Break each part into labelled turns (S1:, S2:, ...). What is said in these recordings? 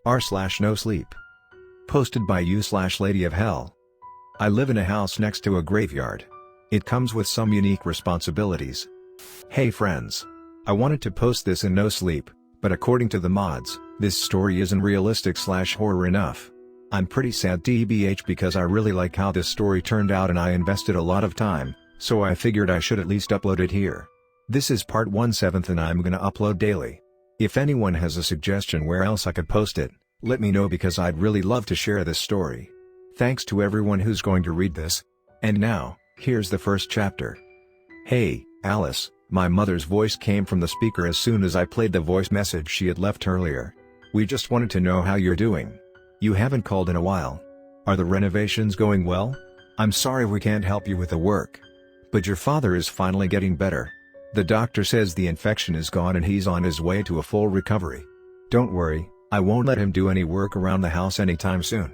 S1: r/NoSleep. Posted by you/Lady of Hell. I live in a house next to a graveyard. It comes with some unique responsibilities. Hey friends. I wanted to post this in NoSleep, but according to the mods, this story isn't realistic/horror enough. I'm pretty sad tbh because I really like how this story turned out and I invested a lot of time, so I figured I should at least upload it here. This is part 1/7 and I'm gonna upload daily. If anyone has a suggestion where else I could post it, let me know because I'd really love to share this story. Thanks to everyone who's going to read this. And now, here's the first chapter. Hey, Alice, my mother's voice came from the speaker as soon as I played the voice message she had left earlier. We just wanted to know how you're doing. You haven't called in a while. Are the renovations going well? I'm sorry we can't help you with the work. But your father is finally getting better. The doctor says the infection is gone and he's on his way to a full recovery. Don't worry, I won't let him do any work around the house anytime soon.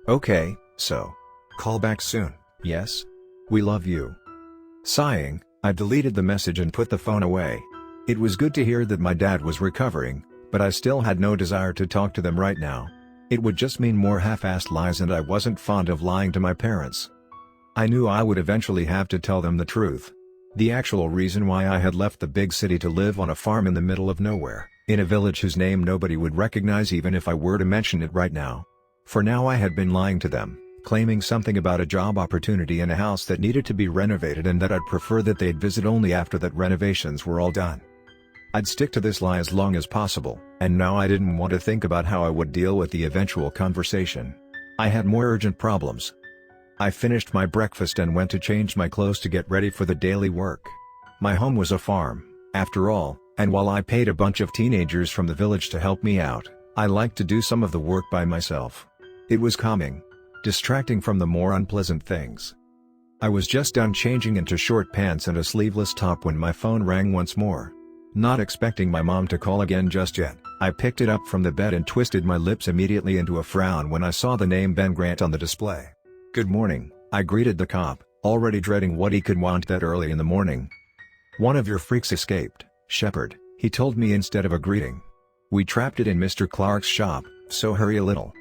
S1: Okay, so. Call back soon, yes? We love you. Sighing, I deleted the message and put the phone away. It was good to hear that my dad was recovering, but I still had no desire to talk to them right now. It would just mean more half-assed lies and I wasn't fond of lying to my parents. I knew I would eventually have to tell them the truth. The actual reason why I had left the big city to live on a farm in the middle of nowhere, in a village whose name nobody would recognize even if I were to mention it right now. For now I had been lying to them, claiming something about a job opportunity in a house that needed to be renovated and that I'd prefer that they'd visit only after that renovations were all done. I'd stick to this lie as long as possible, and now I didn't want to think about how I would deal with the eventual conversation. I had more urgent problems. I finished my breakfast and went to change my clothes to get ready for the daily work. My home was a farm, after all, and while I paid a bunch of teenagers from the village to help me out, I liked to do some of the work by myself. It was calming, distracting from the more unpleasant things. I was just done changing into short pants and a sleeveless top when my phone rang once more. Not expecting my mom to call again just yet, I picked it up from the bed and twisted my lips immediately into a frown when I saw the name Ben Grant on the display. Good morning, I greeted the cop, already dreading what he could want that early in the morning. One of your freaks escaped, Shepard, he told me instead of a greeting. We trapped it in Mr. Clark's shop, so hurry a little.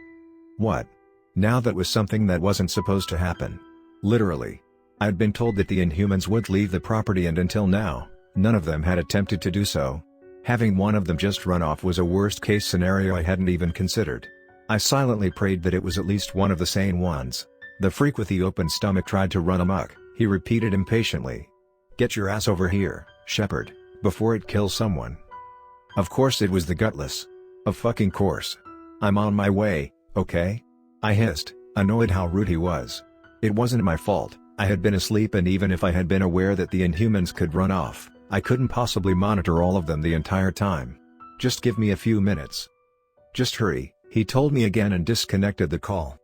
S1: What? Now that was something that wasn't supposed to happen. Literally. I'd been told that the Inhumans would leave the property and until now, none of them had attempted to do so. Having one of them just run off was a worst-case scenario I hadn't even considered. I silently prayed that it was at least one of the sane ones. The freak with the open stomach tried to run amok, he repeated impatiently. Get your ass over here, Shepard, before it kills someone. Of course it was the gutless. Of fucking course. I'm on my way, okay? I hissed, annoyed how rude he was. It wasn't my fault, I had been asleep and even if I had been aware that the Inhumans could run off, I couldn't possibly monitor all of them the entire time. Just give me a few minutes. Just hurry, he told me again and disconnected the call.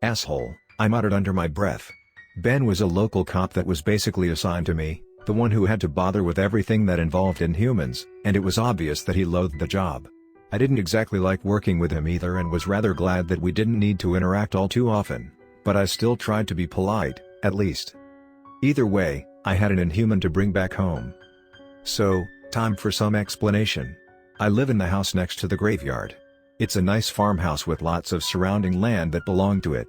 S1: Asshole, I muttered under my breath. Ben was a local cop that was basically assigned to me, the one who had to bother with everything that involved Inhumans, and it was obvious that he loathed the job. I didn't exactly like working with him either and was rather glad that we didn't need to interact all too often, but I still tried to be polite, at least. Either way, I had an Inhuman to bring back home. So, time for some explanation. I live in the house next to the graveyard. It's a nice farmhouse with lots of surrounding land that belonged to it.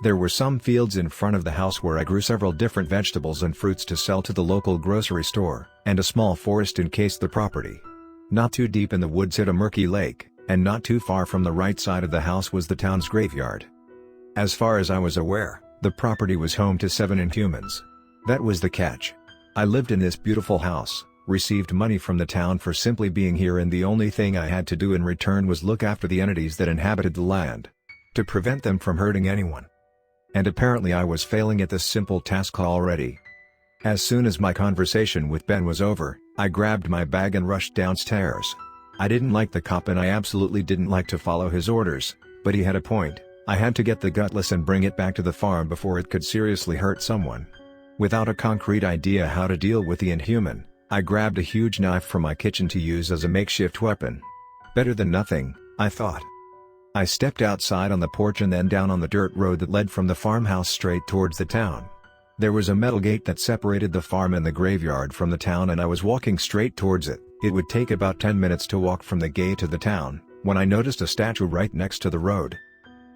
S1: There were some fields in front of the house where I grew several different vegetables and fruits to sell to the local grocery store, and a small forest encased the property. Not too deep in the woods hid a murky lake, and not too far from the right side of the house was the town's graveyard. As far as I was aware, the property was home to 7 Inhumans. That was the catch. I lived in this beautiful house, received money from the town for simply being here and the only thing I had to do in return was look after the entities that inhabited the land. To prevent them from hurting anyone. And apparently I was failing at this simple task already. As soon as my conversation with Ben was over, I grabbed my bag and rushed downstairs. I didn't like the cop and I absolutely didn't like to follow his orders, but he had a point. I had to get the gutless and bring it back to the farm before it could seriously hurt someone. Without a concrete idea how to deal with the Inhuman, I grabbed a huge knife from my kitchen to use as a makeshift weapon. Better than nothing, I thought. I stepped outside on the porch and then down on the dirt road that led from the farmhouse straight towards the town. There was a metal gate that separated the farm and the graveyard from the town and I was walking straight towards it. It would take about 10 minutes to walk from the gate to the town, when I noticed a statue right next to the road.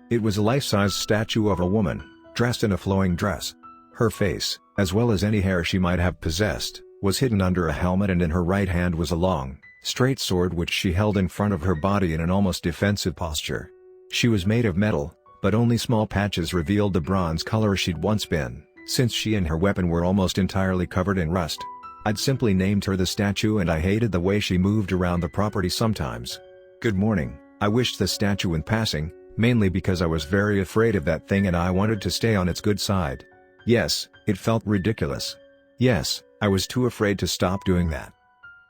S1: It was a life-size statue of a woman, dressed in a flowing dress. Her face, as well as any hair she might have possessed, was hidden under a helmet, and in her right hand was a long, straight sword which she held in front of her body in an almost defensive posture. She was made of metal, but only small patches revealed the bronze color she'd once been, since she and her weapon were almost entirely covered in rust. I'd simply named her the statue, and I hated the way she moved around the property sometimes. "Good morning," I wished the statue in passing, mainly because I was very afraid of that thing and I wanted to stay on its good side. Yes, it felt ridiculous. Yes, I was too afraid to stop doing that.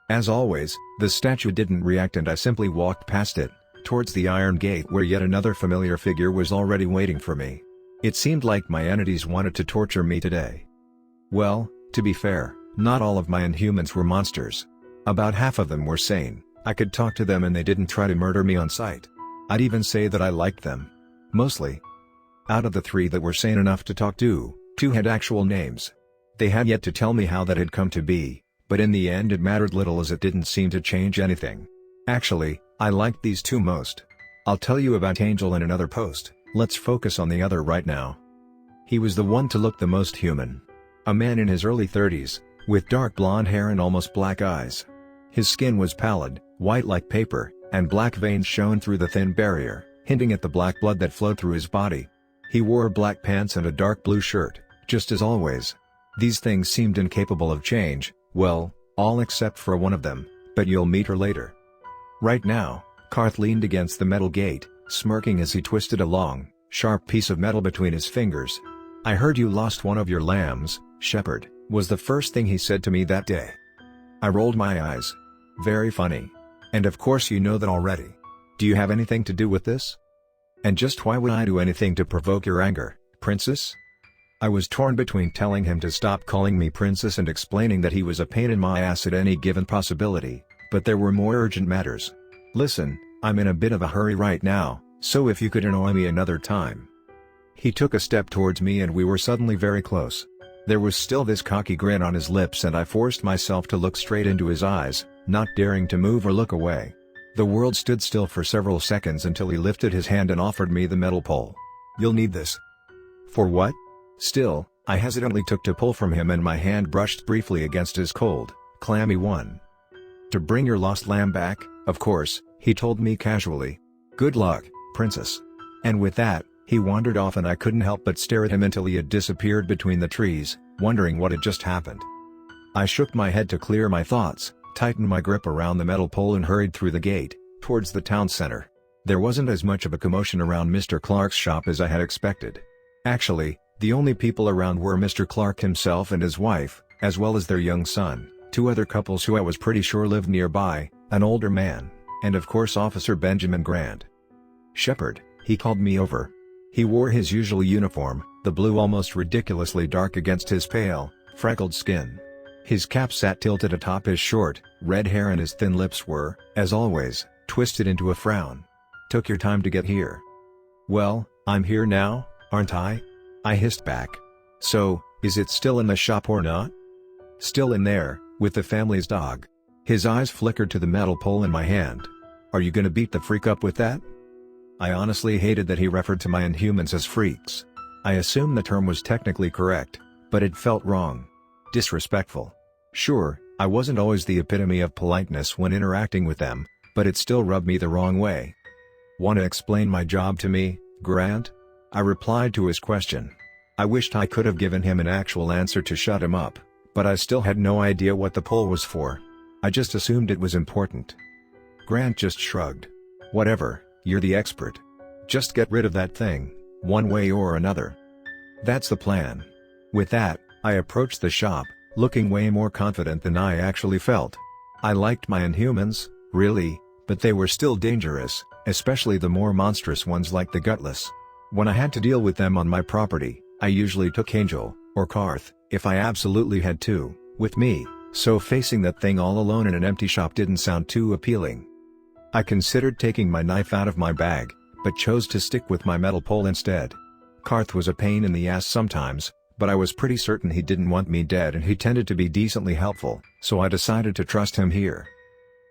S1: As always, the statue didn't react, and I simply walked past it, towards the iron gate where yet another familiar figure was already waiting for me. It seemed like my entities wanted to torture me today. Well, to be fair, not all of my inhumans were monsters. About half of them were sane. I could talk to them and they didn't try to murder me on sight. I'd even say that I liked them. Mostly. Out of the 3 that were sane enough to talk to, 2 had actual names. They had yet to tell me how that had come to be, but in the end it mattered little as it didn't seem to change anything. Actually, I liked these 2 most. I'll tell you about Angel in another post, let's focus on the other right now. He was the one to look the most human. A man in his early 30s, with dark blonde hair and almost black eyes. His skin was pallid, white like paper, and black veins shone through the thin barrier, hinting at the black blood that flowed through his body. He wore black pants and a dark blue shirt, just as always. These things seemed incapable of change, well, all except for one of them, but you'll meet her later. Right now, Karth leaned against the metal gate, smirking as he twisted a long, sharp piece of metal between his fingers. "I heard you lost one of your lambs, Shepherd," was the first thing he said to me that day. I rolled my eyes. Very funny. "And of course you know that already. Do you have anything to do with this? And just why would I do anything to provoke your anger, Princess?" I was torn between telling him to stop calling me Princess and explaining that he was a pain in my ass at any given possibility, but there were more urgent matters. "Listen, I'm in a bit of a hurry right now, so if you could annoy me another time." He took a step towards me and we were suddenly very close. There was still this cocky grin on his lips and I forced myself to look straight into his eyes, not daring to move or look away. The world stood still for several seconds until he lifted his hand and offered me the metal pole. "You'll need this." "For what?" Still, I hesitantly took to pull from him and my hand brushed briefly against his cold, clammy one. "To bring your lost lamb back, of course," he told me casually. "Good luck, Princess." And with that, he wandered off and I couldn't help but stare at him until he had disappeared between the trees, wondering what had just happened. I shook my head to clear my thoughts, tightened my grip around the metal pole and hurried through the gate, towards the town center. There wasn't as much of a commotion around Mr. Clark's shop as I had expected. Actually, the only people around were Mr. Clark himself and his wife, as well as their young son, 2 other couples who I was pretty sure lived nearby, an older man, and of course Officer Benjamin Grant. "Shepherd," he called me over. He wore his usual uniform, the blue almost ridiculously dark against his pale, freckled skin. His cap sat tilted atop his short, red hair and his thin lips were, as always, twisted into a frown. "Took your time to get here." "Well, I'm here now, aren't I?" I hissed back. "So, is it still in the shop or not?" "Still in there, with the family's dog." His eyes flickered to the metal pole in my hand. "Are you gonna beat the freak up with that?" I honestly hated that he referred to my inhumans as freaks. I assumed the term was technically correct, but it felt wrong. Disrespectful. Sure, I wasn't always the epitome of politeness when interacting with them, but it still rubbed me the wrong way. "Want to explain my job to me, Grant?" I replied to his question. I wished I could have given him an actual answer to shut him up, but I still had no idea what the poll was for. I just assumed it was important. Grant just shrugged. "Whatever, you're the expert. Just get rid of that thing, one way or another." "That's the plan." With that, I approached the shop, looking way more confident than I actually felt. I liked my inhumans, really, but they were still dangerous, especially the more monstrous ones like the Gutless. When I had to deal with them on my property, I usually took Angel, or Karth, if I absolutely had to, with me, so facing that thing all alone in an empty shop didn't sound too appealing. I considered taking my knife out of my bag, but chose to stick with my metal pole instead. Karth was a pain in the ass sometimes, but I was pretty certain he didn't want me dead and he tended to be decently helpful, so I decided to trust him here.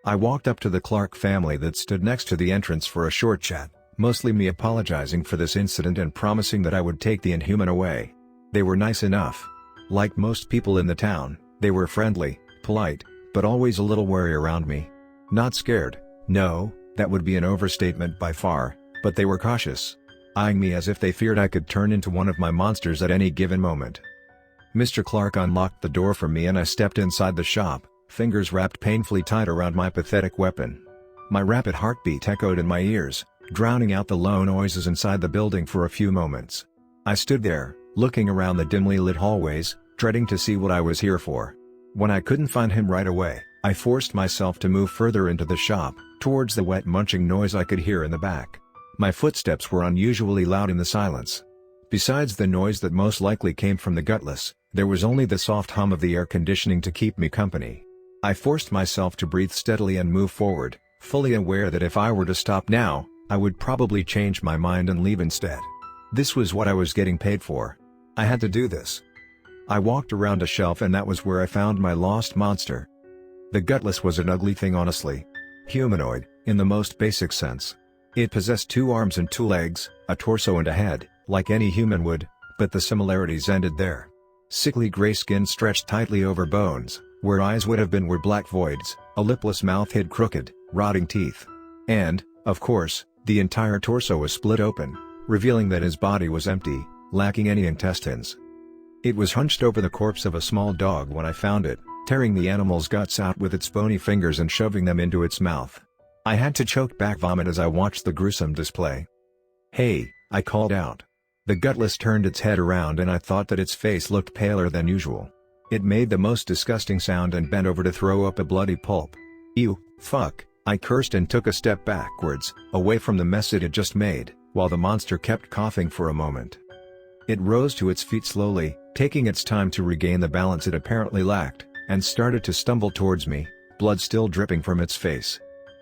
S1: I walked up to the Clark family that stood next to the entrance for a short chat, mostly me apologizing for this incident and promising that I would take the inhuman away. They were nice enough. Like most people in the town, they were friendly, polite, but always a little wary around me. Not scared, no, that would be an overstatement by far, but they were cautious, eyeing me as if they feared I could turn into one of my monsters at any given moment. Mr. Clark unlocked the door for me and I stepped inside the shop, fingers wrapped painfully tight around my pathetic weapon. My rapid heartbeat echoed in my ears, drowning out the low noises inside the building for a few moments. I stood there, looking around the dimly lit hallways, dreading to see what I was here for. When I couldn't find him right away, I forced myself to move further into the shop, towards the wet munching noise I could hear in the back. My footsteps were unusually loud in the silence. Besides the noise that most likely came from the gutless, there was only the soft hum of the air conditioning to keep me company. I forced myself to breathe steadily and move forward, fully aware that if I were to stop now, I would probably change my mind and leave instead. This was what I was getting paid for. I had to do this. I walked around a shelf and that was where I found my lost monster. The gutless was an ugly thing, honestly. Humanoid, in the most basic sense. It possessed 2 arms and 2 legs, a torso and a head, like any human would, but the similarities ended there. Sickly gray skin stretched tightly over bones, where eyes would have been were black voids, a lipless mouth hid crooked, rotting teeth. And, of course, the entire torso was split open, revealing that his body was empty, lacking any intestines. It was hunched over the corpse of a small dog when I found it, tearing the animal's guts out with its bony fingers and shoving them into its mouth. I had to choke back vomit as I watched the gruesome display. "Hey," I called out. The gutless turned its head around and I thought that its face looked paler than usual. It made the most disgusting sound and bent over to throw up a bloody pulp. "Ew, fuck," I cursed and took a step backwards, away from the mess it had just made, while the monster kept coughing for a moment. It rose to its feet slowly, taking its time to regain the balance it apparently lacked, and started to stumble towards me, blood still dripping from its face.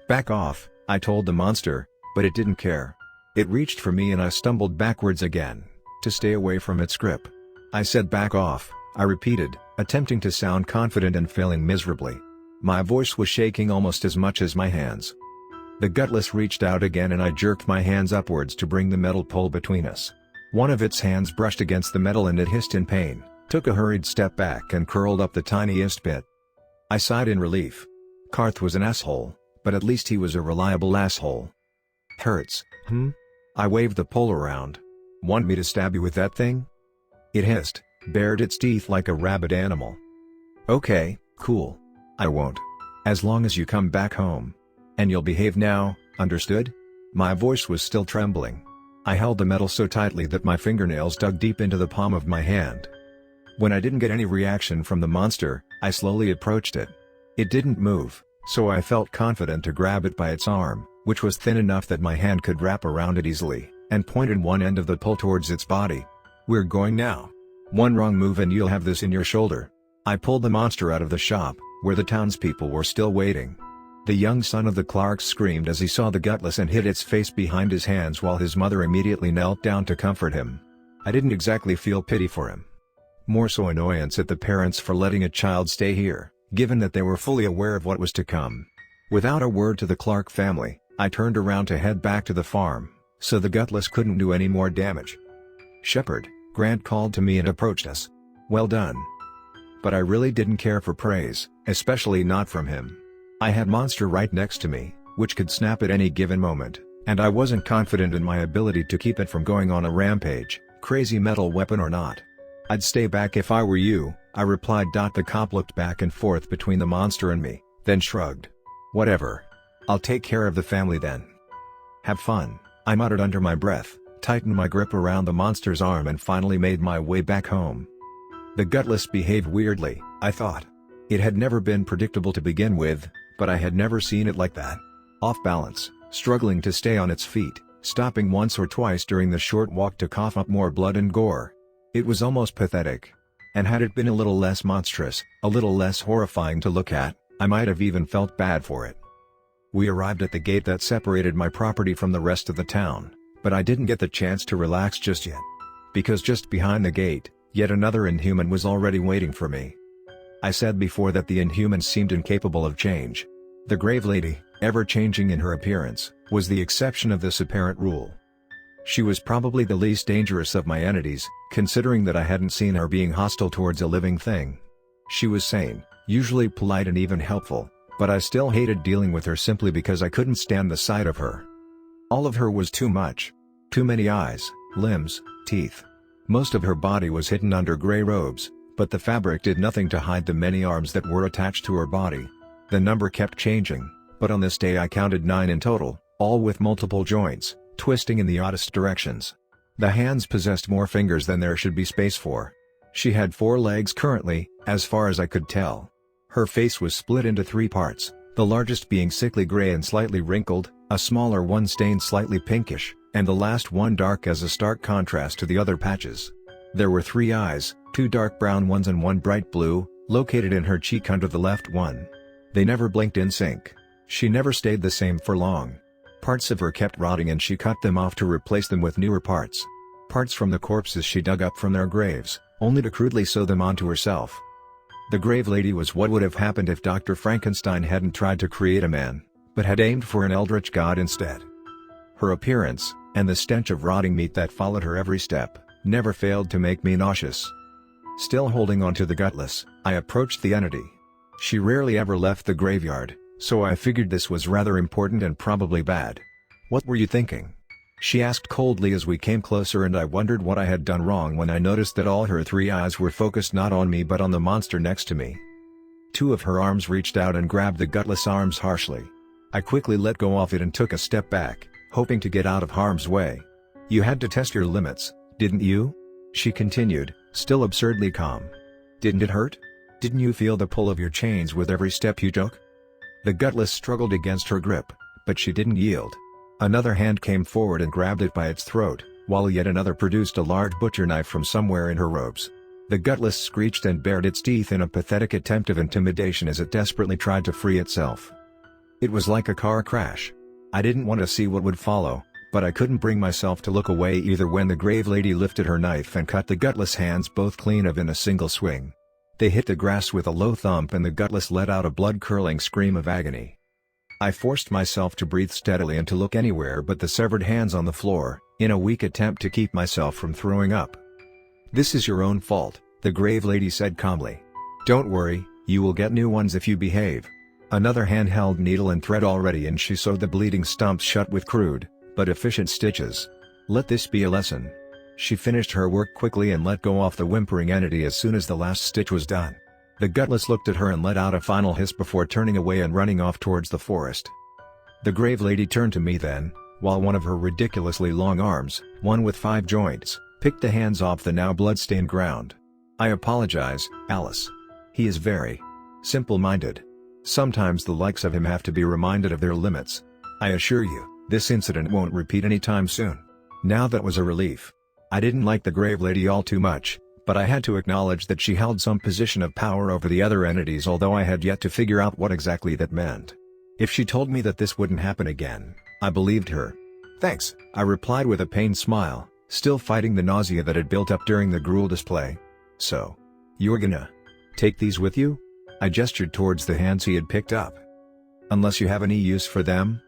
S1: "Back off," I told the monster, but it didn't care. It reached for me and I stumbled backwards again, to stay away from its grip. "I said back off," I repeated, attempting to sound confident and failing miserably. My voice was shaking almost as much as my hands. The gutless reached out again and I jerked my hands upwards to bring the metal pole between us. One of its hands brushed against the metal and it hissed in pain, took a hurried step back and curled up the tiniest bit. I sighed in relief. Karth was an asshole, but at least he was a reliable asshole. "Hurts, I waved the pole around. "Want me to stab you with that thing?" It hissed, bared its teeth like a rabid animal. "Okay, cool. I won't. As long as you come back home. And you'll behave now, understood?" My voice was still trembling. I held the metal so tightly that my fingernails dug deep into the palm of my hand. When I didn't get any reaction from the monster, I slowly approached it. It didn't move, so I felt confident to grab it by its arm, which was thin enough that my hand could wrap around it easily, and pointed one end of the pole towards its body. "We're going now. One wrong move and you'll have this in your shoulder." I pulled the monster out of the shop, where the townspeople were still waiting. The young son of the Clarks screamed as he saw the gutless and hid its face behind his hands while his mother immediately knelt down to comfort him. I didn't exactly feel pity for him. More so annoyance at the parents for letting a child stay here, given that they were fully aware of what was to come. Without a word to the Clark family, I turned around to head back to the farm, so the gutless couldn't do any more damage. "Shepard," Grant called to me and approached us. "Well done." But I really didn't care for praise, especially not from him. I had monster right next to me, which could snap at any given moment, and I wasn't confident in my ability to keep it from going on a rampage, crazy metal weapon or not. "I'd stay back if I were you," I replied. The cop looked back and forth between the monster and me, then shrugged. "Whatever. I'll take care of the family then." "Have fun," I muttered under my breath, tightened my grip around the monster's arm and finally made my way back home. The gutless behaved weirdly, I thought. It had never been predictable to begin with, but I had never seen it like that. Off balance, struggling to stay on its feet, stopping once or twice during the short walk to cough up more blood and gore. It was almost pathetic. And had it been a little less monstrous, a little less horrifying to look at, I might have even felt bad for it. We arrived at the gate that separated my property from the rest of the town, but I didn't get the chance to relax just yet. Because just behind the gate, yet another inhuman was already waiting for me. I said before that the inhumans seemed incapable of change. The grave lady, ever changing in her appearance, was the exception of this apparent rule. She was probably the least dangerous of my entities, considering that I hadn't seen her being hostile towards a living thing. She was sane, usually polite and even helpful, but I still hated dealing with her simply because I couldn't stand the sight of her. All of her was too much. Too many eyes, limbs, teeth. Most of her body was hidden under gray robes, but the fabric did nothing to hide the many arms that were attached to her body. The number kept changing, but on this day I counted 9 in total, all with multiple joints, twisting in the oddest directions. The hands possessed more fingers than there should be space for. She had 4 legs currently, as far as I could tell. Her face was split into 3 parts, the largest being sickly gray and slightly wrinkled, a smaller one stained slightly pinkish, and the last one dark as a stark contrast to the other patches. There were 3 eyes, 2 dark brown ones and 1 bright blue, located in her cheek under the left one. They never blinked in sync. She never stayed the same for long. Parts of her kept rotting and she cut them off to replace them with newer parts. Parts from the corpses she dug up from their graves, only to crudely sew them onto herself. The grave lady was what would have happened if Dr. Frankenstein hadn't tried to create a man, but had aimed for an eldritch god instead. Her appearance, and the stench of rotting meat that followed her every step, never failed to make me nauseous. Still holding onto the gutless, I approached the entity. She rarely ever left the graveyard, so I figured this was rather important and probably bad. "What were you thinking?" she asked coldly as we came closer, and I wondered what I had done wrong when I noticed that all her 3 eyes were focused not on me but on the monster next to me. 2 of her arms reached out and grabbed the gutless arms harshly. I quickly let go of it and took a step back, hoping to get out of harm's way. "You had to test your limits, didn't you?" she continued, still absurdly calm. "Didn't it hurt? Didn't you feel the pull of your chains with every step you took?" The gutless struggled against her grip, but she didn't yield. Another hand came forward and grabbed it by its throat, while yet another produced a large butcher knife from somewhere in her robes. The gutless screeched and bared its teeth in a pathetic attempt of intimidation as it desperately tried to free itself. It was like a car crash. I didn't want to see what would follow, but I couldn't bring myself to look away either when the grave lady lifted her knife and cut the gutless hands both clean of in a single swing. They hit the grass with a low thump and the gutless let out a blood-curdling scream of agony. I forced myself to breathe steadily and to look anywhere but the severed hands on the floor, in a weak attempt to keep myself from throwing up. "This is your own fault," the grave lady said calmly. "Don't worry, you will get new ones if you behave." Another hand held needle and thread already and she sewed the bleeding stumps shut with crude, but efficient stitches. "Let this be a lesson." She finished her work quickly and let go of the whimpering entity as soon as the last stitch was done. The gutless looked at her and let out a final hiss before turning away and running off towards the forest. The grave lady turned to me then, while one of her ridiculously long arms, one with 5 joints, picked the hands off the now blood-stained ground. "I apologize, Alice. He is very simple-minded. Sometimes the likes of him have to be reminded of their limits. I assure you, this incident won't repeat anytime soon." Now that was a relief. I didn't like the grave lady all too much, but I had to acknowledge that she held some position of power over the other entities, although I had yet to figure out what exactly that meant. If she told me that this wouldn't happen again, I believed her. "Thanks," I replied with a pained smile, still fighting the nausea that had built up during the gruel display. "So, you're gonna take these with you?" I gestured towards the hands he had picked up. "Unless you have any use for them?"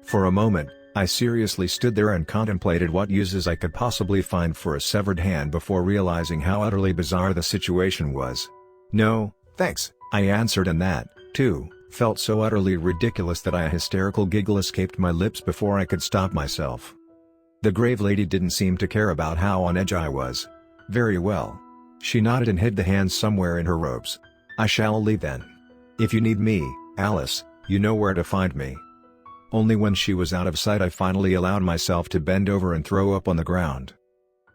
S1: For a moment, I seriously stood there and contemplated what uses I could possibly find for a severed hand before realizing how utterly bizarre the situation was. "No, thanks," I answered, and that, too, felt so utterly ridiculous that a hysterical giggle escaped my lips before I could stop myself. The grave lady didn't seem to care about how on edge I was. "Very well." She nodded and hid the hands somewhere in her robes. "I shall leave then. If you need me, Alice, you know where to find me." Only when she was out of sight I finally allowed myself to bend over and throw up on the ground.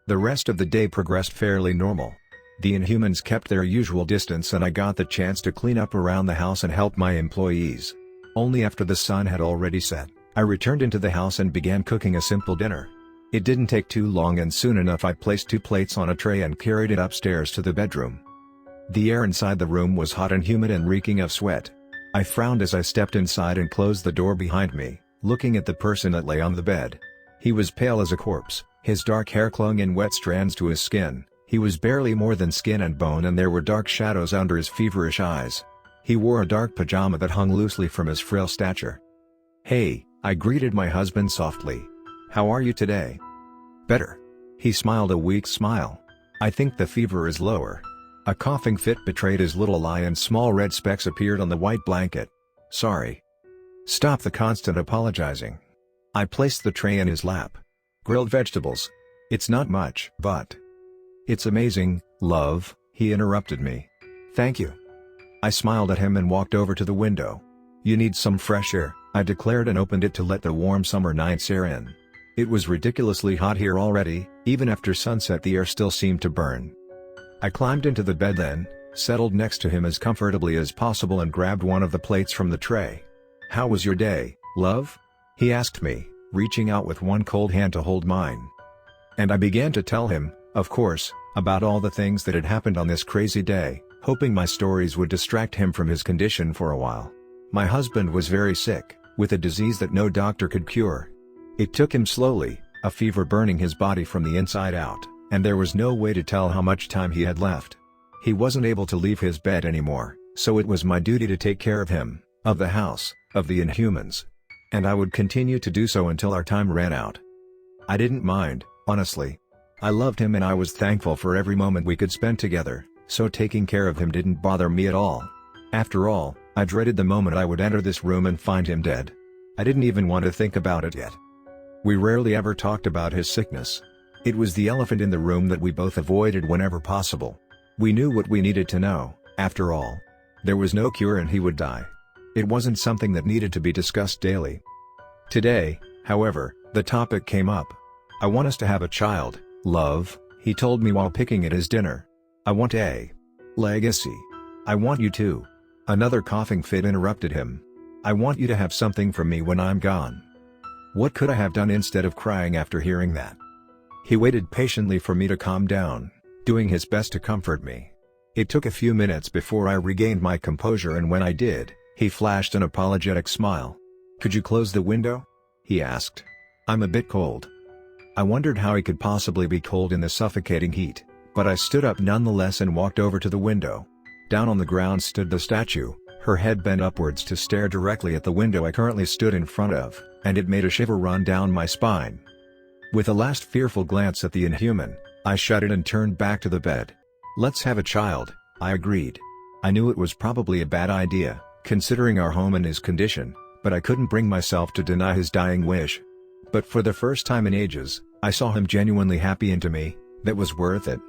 S1: The rest of the day progressed fairly normal. The Inhumans kept their usual distance and I got the chance to clean up around the house and help my employees. Only after the sun had already set, I returned into the house and began cooking a simple dinner. It didn't take too long, and soon enough I placed 2 plates on a tray and carried it upstairs to the bedroom. The air inside the room was hot and humid and reeking of sweat. I frowned as I stepped inside and closed the door behind me, looking at the person that lay on the bed. He was pale as a corpse, his dark hair clung in wet strands to his skin, he was barely more than skin and bone, and there were dark shadows under his feverish eyes. He wore a dark pajama that hung loosely from his frail stature. "Hey," I greeted my husband softly. "How are you today?" "Better." He smiled a weak smile. "I think the fever is lower." A coughing fit betrayed his little lie and small red specks appeared on the white blanket. "Sorry." "Stop the constant apologizing." I placed the tray in his lap. "Grilled vegetables. It's not much, but..." "It's amazing, love," he interrupted me. "Thank you." I smiled at him and walked over to the window. "You need some fresh air," I declared and opened it to let the warm summer night's air in. It was ridiculously hot here already, even after sunset the air still seemed to burn. I climbed into the bed then, settled next to him as comfortably as possible and grabbed one of the plates from the tray. "How was your day, love?" he asked me, reaching out with one cold hand to hold mine. And I began to tell him, of course, about all the things that had happened on this crazy day, hoping my stories would distract him from his condition for a while. My husband was very sick, with a disease that no doctor could cure. It took him slowly, a fever burning his body from the inside out, and there was no way to tell how much time he had left. He wasn't able to leave his bed anymore, so it was my duty to take care of him, of the house, of the inhumans. And I would continue to do so until our time ran out. I didn't mind, honestly. I loved him and I was thankful for every moment we could spend together, so taking care of him didn't bother me at all. After all, I dreaded the moment I would enter this room and find him dead. I didn't even want to think about it yet. We rarely ever talked about his sickness. It was the elephant in the room that we both avoided whenever possible. We knew what we needed to know, after all. There was no cure and he would die. It wasn't something that needed to be discussed daily. Today, however, the topic came up. "I want us to have a child, love," he told me while picking at his dinner. "I want a legacy. I want you to..." Another coughing fit interrupted him. "I want you to have something from me when I'm gone." What could I have done instead of crying after hearing that? He waited patiently for me to calm down, doing his best to comfort me. It took a few minutes before I regained my composure, and when I did, he flashed an apologetic smile. "Could you close the window?" he asked. "I'm a bit cold." I wondered how he could possibly be cold in the suffocating heat, but I stood up nonetheless and walked over to the window. Down on the ground stood the statue, her head bent upwards to stare directly at the window I currently stood in front of, and it made a shiver run down my spine. With a last fearful glance at the inhuman, I shut it and turned back to the bed. "Let's have a child," I agreed. I knew it was probably a bad idea, considering our home and his condition, but I couldn't bring myself to deny his dying wish. But for the first time in ages, I saw him genuinely happy, and to me, that was worth it.